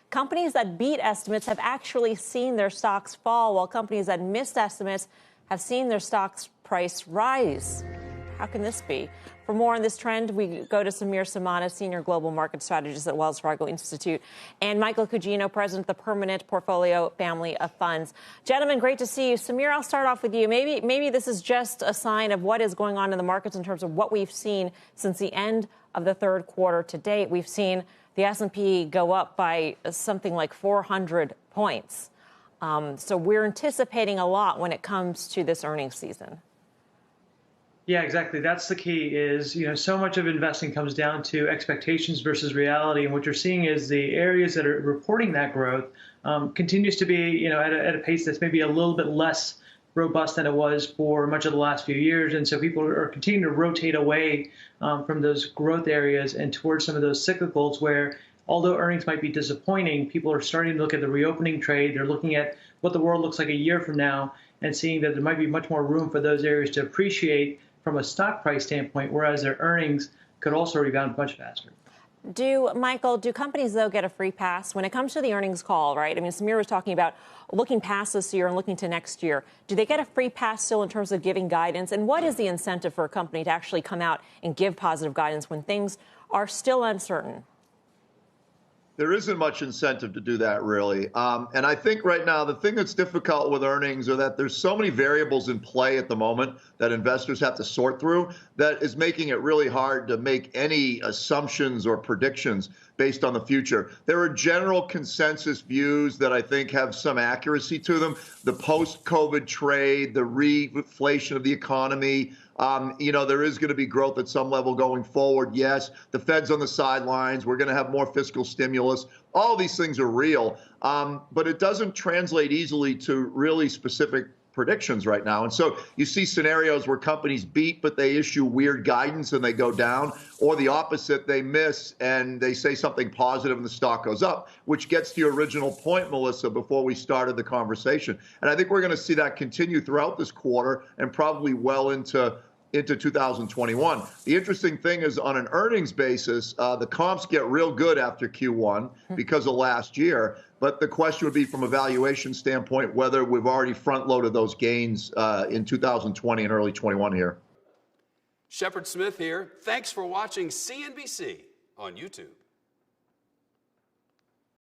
Companies that beat estimates have actually seen their stocks fall, while companies that missed estimates have seen their stocks price rise. How can this be? For more on this trend, we go to Samir Samana, Senior Global Market Strategist at Wells Fargo Institute, and Michael Cugino, President of the Permanent Portfolio Family of Funds. Gentlemen, great to see you. Samir, I'll start off with you. Maybe this is just a sign of what is going on in the markets in terms of what we've seen since the end of the third quarter to date. We've seen the S&P go up by something like 400 points. So we're anticipating a lot when it comes to this earnings season. Yeah, exactly. That's the key is, so much of investing comes down to expectations versus reality. And what you're seeing is the areas that are reporting that growth continues to be, at a pace that's maybe a little bit less robust than it was for much of the last few years. And so people are continuing to rotate away from those growth areas and towards some of those cyclicals where, although earnings might be disappointing, people are starting to look at the reopening trade. They're looking at what the world looks like a year from now and seeing that there might be much more room for those areas to appreciate from a stock price standpoint, whereas their earnings could also rebound much faster. Michael, do companies, though, get a free pass when it comes to the earnings call, right? I mean, Samir was talking about looking past this year and looking to next year. Do they get a free pass still in terms of giving guidance? And what is the incentive for a company to actually come out and give positive guidance when things are still uncertain? There isn't much incentive to do that, really. And I think right now, the thing that's difficult with earnings are that there's so many variables in play at the moment that investors have to sort through that is making it really hard to make any assumptions or predictions based on the future. There are general consensus views that I think have some accuracy to them. The post-COVID trade, the reflation of the economy, there is going to be growth at some level going forward. Yes, the Fed's on the sidelines. We're going to have more fiscal stimulus. All these things are real, but it doesn't translate easily to really specific predictions right now. And so you see scenarios where companies beat, but they issue weird guidance and they go down, or the opposite, they miss and they say something positive and the stock goes up, which gets to your original point, Melissa, before we started the conversation. And I think we're going to see that continue throughout this quarter and probably well into 2021. The interesting thing is on an earnings basis, the comps get real good after Q1 because of last year. But the question would be from a valuation standpoint, whether we've already front loaded those gains in 2020 and early 21 here. Shepard Smith here. Thanks for watching CNBC on YouTube.